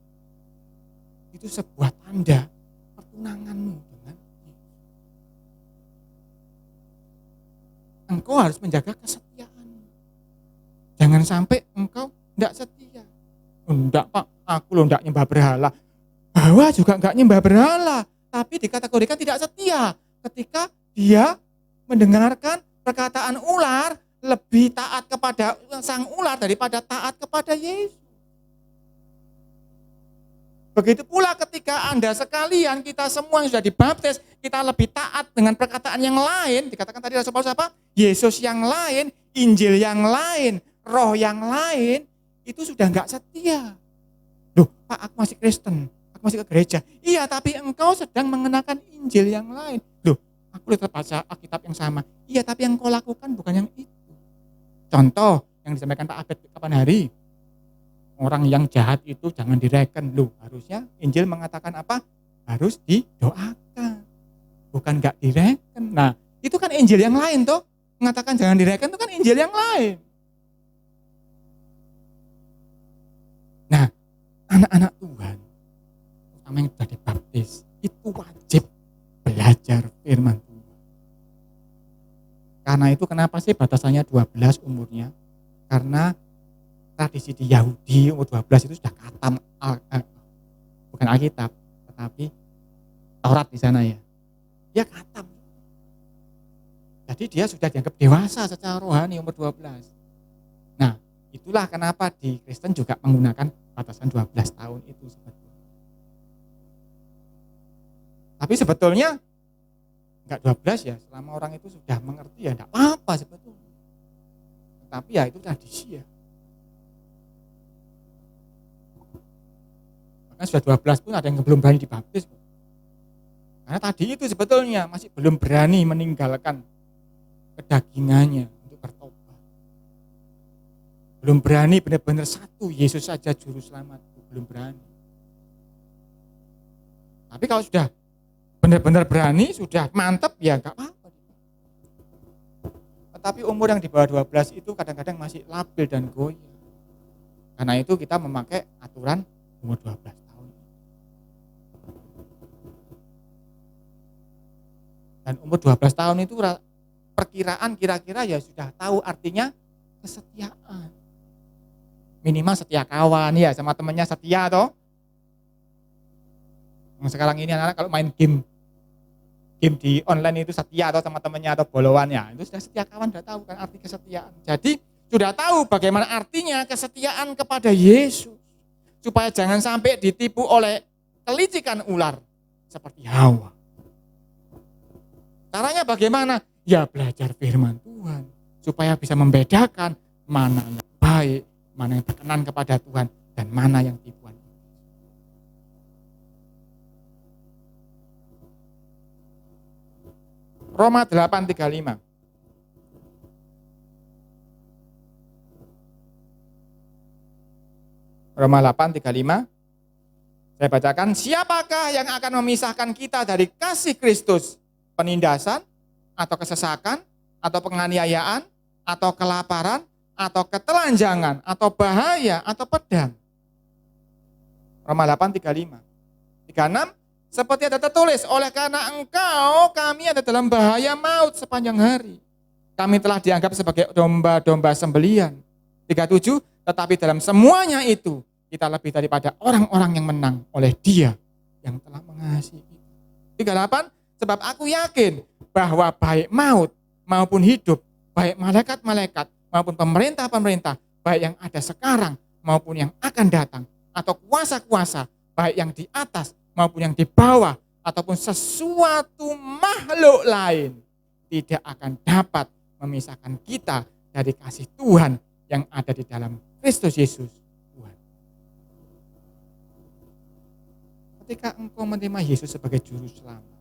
Itu sebuah tanda pertunanganmu dengan dia. Engkau harus menjaga kesetiaan. Jangan sampai engkau tidak setia. Enggak Pak, aku loh enggak nyembah berhala. Bahwa juga enggak nyembah berhala, tapi dikategorikan tidak setia. Ketika dia mendengarkan perkataan ular, lebih taat kepada sang ular daripada taat kepada Yesus. Begitu pula ketika Anda sekalian, kita semua yang sudah dibaptis, kita lebih taat dengan perkataan yang lain. Dikatakan tadi Rasul Paulus apa? Yesus yang lain, Injil yang lain, roh yang lain, itu sudah enggak setia. Loh Pak, aku masih Kristen, aku masih ke gereja. Iya, tapi engkau sedang mengenakan Injil yang lain. Loh, aku tetap baca Alkitab yang sama. Iya, tapi yang kau lakukan bukan yang itu. Contoh yang disampaikan Pak Abed kapan hari. Orang yang jahat itu jangan direken. Loh, harusnya Injil mengatakan apa? Harus didoakan. Bukan enggak direken. Nah, itu kan Injil yang lain toh. Mengatakan jangan direken itu kan Injil yang lain. Nah, anak-anak Tuhan, terutama yang sudah dibaptis, itu wajib belajar firman Tuhan. Karena itu kenapa sih batasannya 12 umurnya? Karena tradisi di Yahudi umur 12 itu sudah khatam, bukan Alkitab, tetapi Taurat di sana ya. Dia khatam. Jadi dia sudah dianggap dewasa secara rohani umur 12. Nah, itulah kenapa di Kristen juga menggunakan batasan 12 tahun itu sebetulnya. Tapi sebetulnya enggak 12 ya, selama orang itu sudah mengerti ya enggak apa-apa sebetulnya. Tapi ya itu tradisi ya. Bahkan sudah 12 pun ada yang belum berani dibaptis. Karena tadi itu sebetulnya masih belum berani meninggalkan kedagingannya untuk bertobat. Belum berani benar-benar satu, Yesus saja juru selamatku, belum berani. Tapi kalau sudah benar-benar berani, sudah mantap, ya enggak apa-apa. Tetapi umur yang di bawah 12 itu kadang-kadang masih labil dan goyah. Karena itu kita memakai aturan umur 12 tahun. Dan umur 12 tahun itu perkiraan kira-kira ya sudah tahu artinya kesetiaan. Minimal setia kawan ya, sama temannya setia toh. Sekarang ini anak-anak kalau main game di online itu setia atau sama temannya atau bolowan ya, itu sudah setia kawan, sudah tahu kan arti kesetiaan. Jadi sudah tahu bagaimana artinya kesetiaan kepada Yesus. Supaya jangan sampai ditipu oleh kelicikan ular seperti Hawa. Caranya bagaimana? Ya belajar firman Tuhan supaya bisa membedakan mana yang baik, mana yang berkenan kepada Tuhan, dan mana yang tipuan. Roma 8:35. Roma 8:35. Saya bacakan, siapakah yang akan memisahkan kita dari kasih Kristus? Penindasan, atau kesesakan, atau penganiayaan, atau kelaparan, atau ketelanjangan, atau bahaya, atau pedang. Roma 8:35. 36, seperti ada tertulis, oleh karena engkau kami ada dalam bahaya maut sepanjang hari. Kami telah dianggap sebagai domba-domba sembelian. 37, tetapi dalam semuanya itu kita lebih daripada orang-orang yang menang oleh Dia yang telah mengasihi kita. 38, Sebab aku yakin bahwa baik maut maupun hidup, baik malaikat-malaikat maupun pemerintah-pemerintah, baik yang ada sekarang maupun yang akan datang, atau kuasa-kuasa, baik yang di atas maupun yang di bawah, ataupun sesuatu makhluk lain, tidak akan dapat memisahkan kita dari kasih Tuhan yang ada di dalam Kristus Yesus Tuhan. Ketika engkau menerima Yesus sebagai juru selamat,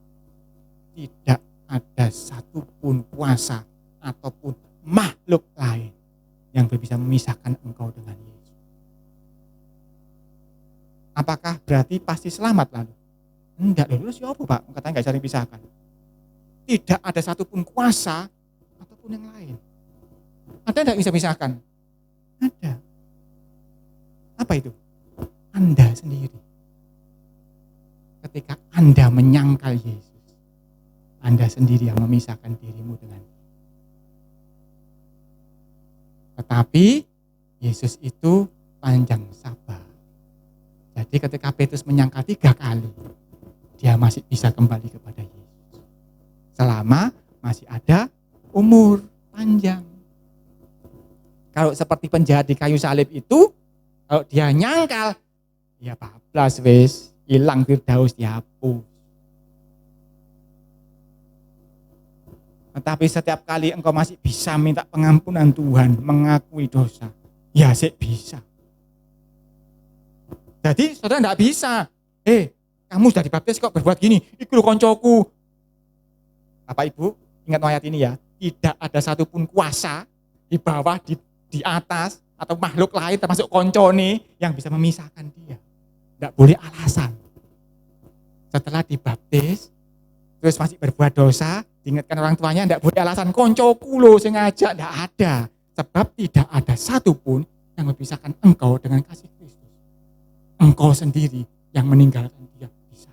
tidak ada satupun kuasa ataupun makhluk lain yang bisa memisahkan engkau dengan Yesus. Apakah berarti pasti selamat lalu? Enggak, dulu siapa Pak? Katanya enggak bisa dipisahkan. Tidak ada satupun kuasa ataupun yang lain. Ada enggak bisa pisahkan? Ada. Apa itu? Anda sendiri. Ketika Anda menyangkal Yesus, Anda sendiri yang memisahkan dirimu dengan Dia. Tetapi Yesus itu panjang sabar. Jadi ketika Petrus menyangkal 3 kali, dia masih bisa kembali kepada Yesus. Selama masih ada umur panjang. Kalau seperti penjahat di kayu salib itu, kalau dia nyangkal, ya bablas wis, hilang Firdaus, dihapus. Tetapi setiap kali engkau masih bisa minta pengampunan Tuhan, mengakui dosa, ya sih bisa. Jadi saudara enggak bisa. Kamu sudah dibaptis kok berbuat gini, iku koncoku. Bapak Ibu, ingat ayat ini ya. Tidak ada satupun kuasa di bawah, di atas, atau makhluk lain termasuk koncone yang bisa memisahkan dia. Enggak boleh alasan. Setelah dibaptis, terus masih berbuat dosa, diingatkan orang tuanya, enggak boleh alasan koncoku loh sengaja, enggak ada. Sebab tidak ada satupun yang memisahkan engkau dengan kasih Kristus. Engkau sendiri yang meninggalkan dia. Bisa.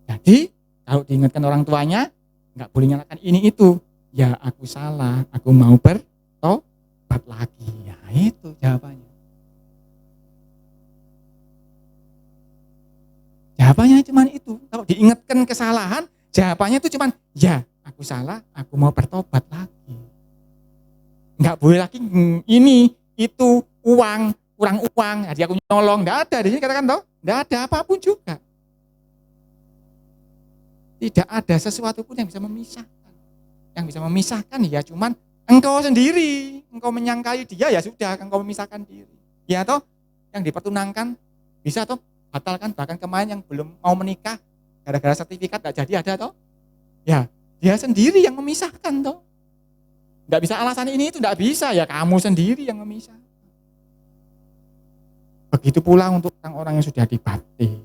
Jadi, kalau diingatkan orang tuanya, enggak boleh nyalakan ini itu. Ya aku salah, aku mau bertobat lagi. Ya itu jawabannya. Jawabannya cuma itu. Kalau diingatkan kesalahan, jawabannya itu cuma, ya aku salah, aku mau bertobat lagi. Enggak boleh lagi ini, itu, uang, kurang uang, jadi aku nyolong. Enggak ada, di sini katakan toh, enggak ada apapun juga. Tidak ada sesuatu pun yang bisa memisahkan. Yang bisa memisahkan ya cuman engkau sendiri. Engkau menyangkali dia, ya sudah, engkau memisahkan diri. Ya toh, yang dipertunangkan, bisa toh, batalkan, bahkan kemarin yang belum mau menikah gara-gara sertifikat gak jadi ada toh, ya dia sendiri yang memisahkan toh. Gak bisa alasan ini itu, gak bisa, ya kamu sendiri yang memisah. Begitu pula untuk orang-orang yang sudah dibaptis.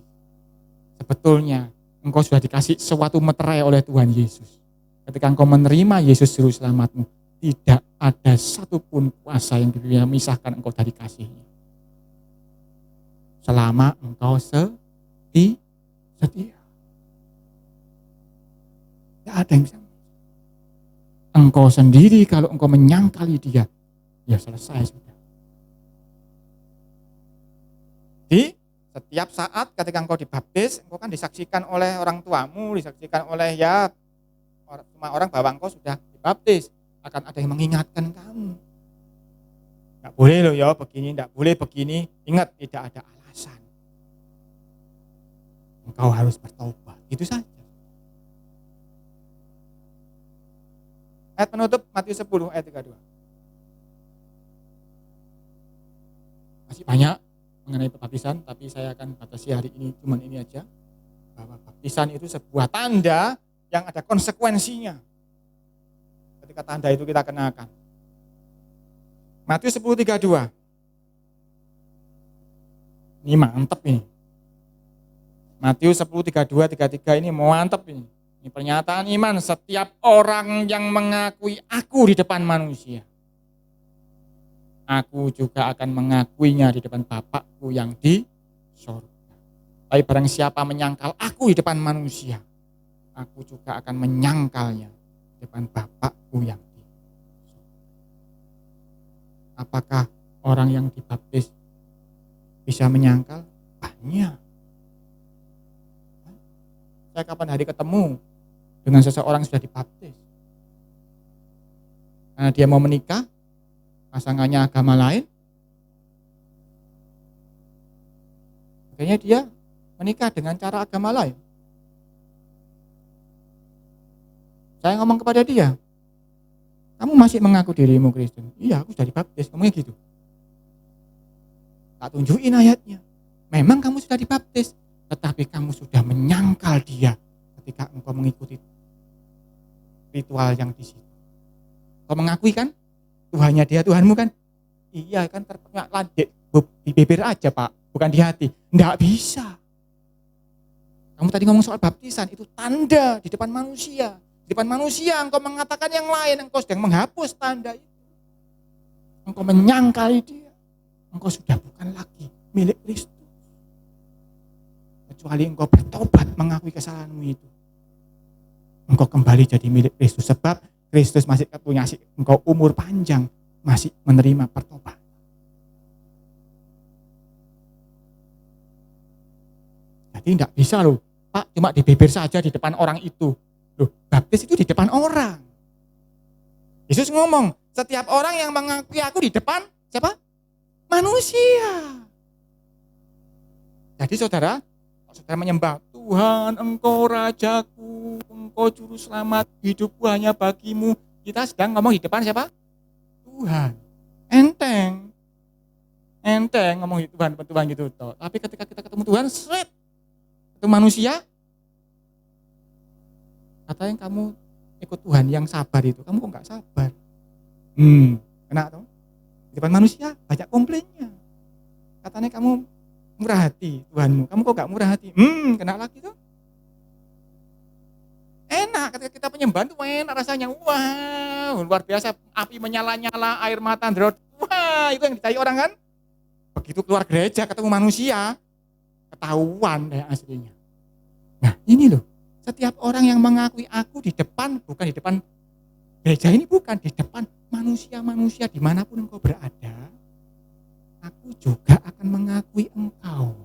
Sebetulnya engkau sudah dikasih sesuatu meterai oleh Tuhan Yesus. Ketika engkau menerima Yesus juru selamatmu, tidak ada satupun kuasa yang bisa memisahkan engkau dari kasih-Nya. Selama engkau setia. Tidak ada yang bisa. Engkau sendiri kalau engkau menyangkali dia, ya selesai sudah. Di setiap saat ketika engkau dibaptis, engkau kan disaksikan oleh orang tuamu, disaksikan oleh ya semua orang bahwa engkau sudah dibaptis. Akan ada yang mengingatkan kamu. Enggak boleh loh ya begini, enggak boleh begini. Ingat, tidak ada alasan. Engkau harus bertobat. Itu saja. Ayat penutup Matius 10 ayat 32. Masih banyak mengenai baptisan, tapi saya akan batasi hari ini cuman ini aja. Bahwa baptisan itu sebuah tanda yang ada konsekuensinya. Ketika tanda itu kita kenakan. Matius 10:32. Ini mantep ini. Matius 10:32-33 ini mantep ini. Ini pernyataan iman setiap orang yang mengakui aku di depan manusia. Aku juga akan mengakuinya di depan Bapakku yang di surga. Tapi barang siapa menyangkal aku di depan manusia, aku juga akan menyangkalnya di depan Bapakku yang di surga. Apakah orang yang dibaptis bisa menyangkal? Banyak. Saya kapan hari ketemu dengan seseorang yang sudah dibaptis. Karena dia mau menikah, pasangannya agama lain, akhirnya dia menikah dengan cara agama lain. Saya ngomong kepada dia, kamu masih mengaku dirimu Kristen? Iya, aku sudah dibaptis, ngomongnya gitu. Tak tunjukin ayatnya. Memang kamu sudah dibaptis, tetapi kamu sudah menyangkal dia ketika engkau mengikuti ritual yang di situ. Kau mengakui kan? Tuhannya dia Tuhanmu kan? Iya kan, terpenyak ladek di bibir aja Pak, bukan di hati. Nggak bisa. Kamu tadi ngomong soal baptisan, itu tanda di depan manusia. Di depan manusia engkau mengatakan yang lain, engkau sedang menghapus tanda itu. Engkau menyangkali dia. Engkau sudah bukan lagi milik Kristus. Kecuali engkau bertobat mengakui kesalahanmu itu. Engkau kembali jadi milik Kristus. Sebab Kristus masih punya engkau umur panjang, masih menerima pertobatan. Jadi tidak bisa loh, Pak, cuma di bibir saja di depan orang itu. Loh, baptis itu di depan orang. Yesus ngomong, setiap orang yang mengakui aku di depan siapa? Manusia. Jadi saudara menyembah Tuhan, engkau rajaku, engkau juru selamat, hidupku hanya bagimu. Kita sedang ngomong di depan siapa? Tuhan. Enteng ngomong di Tuhan gitu. Tapi ketika kita ketemu Tuhan, seret. Ketemu manusia, katanya kamu ikut Tuhan yang sabar itu. Kamu kok gak sabar? Kena toh? Di depan manusia banyak komplainnya. Katanya kamu murah hati Tuhanmu, kamu kok gak murah hati? Kena lagi tuh. Enak ketika kita penyembahan tuh enak rasanya. Wow, luar biasa, api menyala-nyala, air mata ndrot. Wah, itu yang dicari orang kan? Begitu keluar gereja ketemu manusia, ketahuan deh aslinya. Nah, ini loh. Setiap orang yang mengakui aku di depan, bukan di depan gereja ini, bukan di depan manusia-manusia dimanapun engkau berada, aku juga akan mengakui engkau.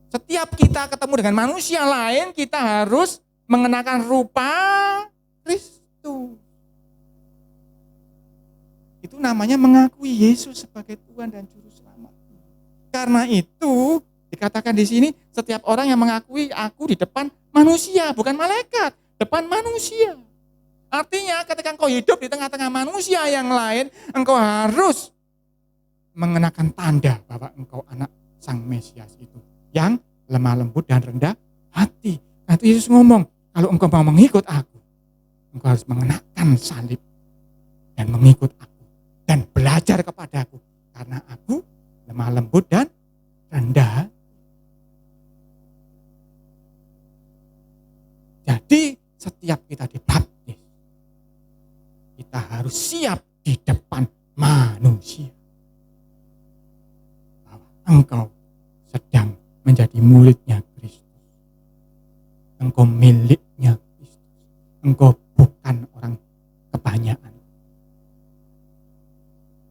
Setiap kita ketemu dengan manusia lain, kita harus mengenakan rupa Kristus. Itu namanya mengakui Yesus sebagai Tuhan dan Juru Selamat. Karena itu dikatakan di sini, setiap orang yang mengakui aku di depan manusia, bukan malaikat, depan manusia. Artinya ketika engkau hidup di tengah-tengah manusia yang lain, engkau harus mengenakan tanda bahwa engkau anak Sang Mesias itu, yang lemah lembut dan rendah hati. Nah, itu Yesus ngomong, kalau engkau mau mengikut aku, engkau harus mengenakan salib dan mengikut aku dan belajar kepada aku, karena aku lemah lembut dan rendah hati. Jadi setiap kita dibaptis, kita harus siap di depan manusia bahwa engkau sedang menjadi muridnya Kristus. Engkau miliknya Kristus. Engkau bukan orang kebanyakan.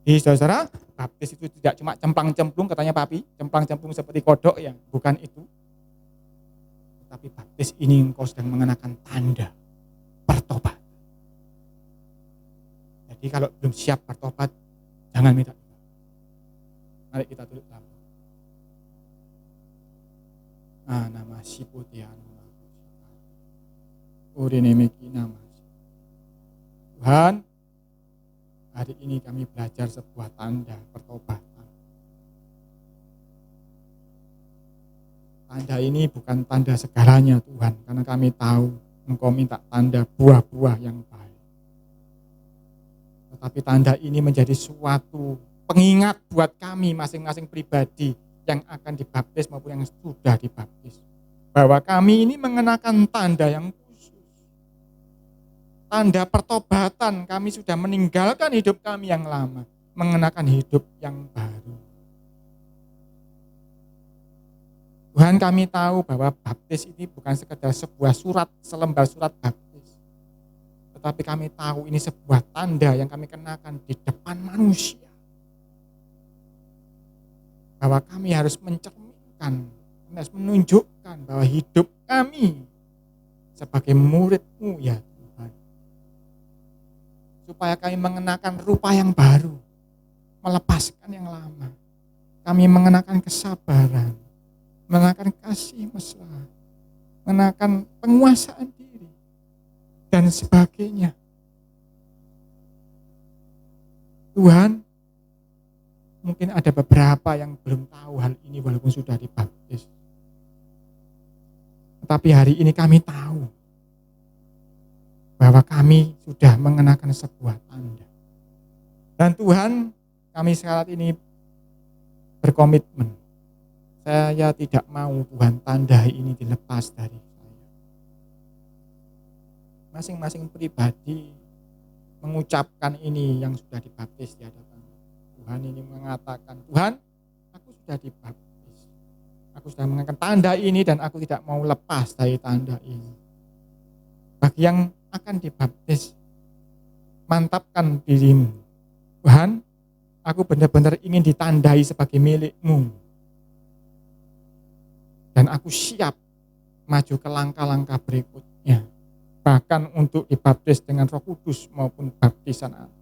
Jadi saudara, baptis itu tidak cuma cemplang-cemplung, katanya papi, cemplang-cemplung seperti kodok ya, bukan itu. Tapi baptis ini engkau sedang mengenakan tanda bertobat. Jadi kalau belum siap bertobat, jangan minta. Mari kita tutup lama. Nama si putihan. Urinemeki nama. Tuhan, hari ini kami belajar sebuah tanda pertobatan. Tanda ini bukan tanda segalanya Tuhan, karena kami tahu Engkau minta tanda buah-buah yang baik. Tetapi tanda ini menjadi suatu pengingat buat kami masing-masing pribadi yang akan dibaptis maupun yang sudah dibaptis. Bahwa kami ini mengenakan tanda yang khusus. Tanda pertobatan, kami sudah meninggalkan hidup kami yang lama, mengenakan hidup yang baru. Tuhan, kami tahu bahwa baptis ini bukan sekedar sebuah surat, selembar surat baptis. Tetapi kami tahu ini sebuah tanda yang kami kenakan di depan manusia. bahwa kami harus mencerminkan, harus menunjukkan bahwa hidup kami sebagai murid-Mu ya Tuhan. Supaya kami mengenakan rupa yang baru, melepaskan yang lama. Kami mengenakan kesabaran, mengenakan kasih mesra, mengenakan penguasaan diri, dan sebagainya. Tuhan, mungkin ada beberapa yang belum tahu hal ini walaupun sudah dibaptis. Tetapi hari ini kami tahu bahwa kami sudah mengenakan sebuah tanda. Dan Tuhan, kami saat ini berkomitmen. Saya tidak mau Tuhan tanda ini dilepas dari saya. Masing-masing pribadi mengucapkan ini yang sudah dibaptis di hadapan Tuhan ini mengatakan, Tuhan, aku sudah dibaptis. Aku sudah mengenakan tanda ini dan aku tidak mau lepas dari tanda ini. Bagi yang akan dibaptis, mantapkan dirimu. Tuhan, aku benar-benar ingin ditandai sebagai milik-Mu. Dan aku siap maju ke langkah-langkah berikutnya. Bahkan untuk dibaptis dengan Roh Kudus maupun baptisan air.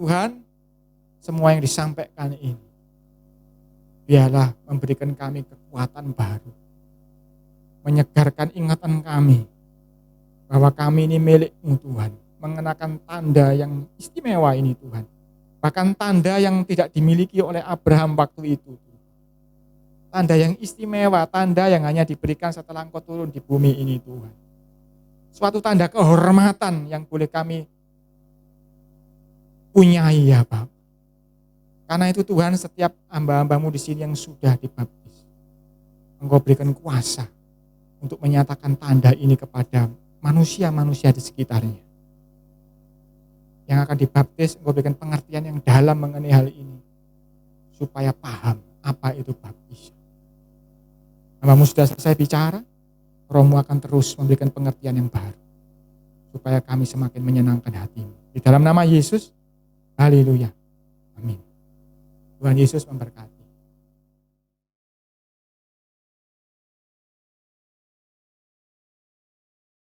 Tuhan, semua yang disampaikan ini, biarlah memberikan kami kekuatan baru. Menyegarkan ingatan kami, bahwa kami ini milik-Mu Tuhan. Mengenakan tanda yang istimewa ini Tuhan. Bahkan tanda yang tidak dimiliki oleh Abraham waktu itu. Tanda yang istimewa, tanda yang hanya diberikan setelah Engkau turun di bumi ini Tuhan. Suatu tanda kehormatan yang boleh kami punyai ya Bapak. Karena itu Tuhan, setiap hamba-hamba-Mu di sini yang sudah dibaptis, Engkau berikan kuasa untuk menyatakan tanda ini kepada manusia-manusia di sekitarnya. Yang akan dibaptis, Engkau berikan pengertian yang dalam mengenai hal ini. Supaya paham apa itu baptisan. Hamba-Mu sudah selesai bicara, Roh-Mu akan terus memberikan pengertian yang baru. Supaya kami semakin menyenangkan hati-Mu. Di dalam nama Yesus, haleluya. Amin. Tuhan Yesus memberkati.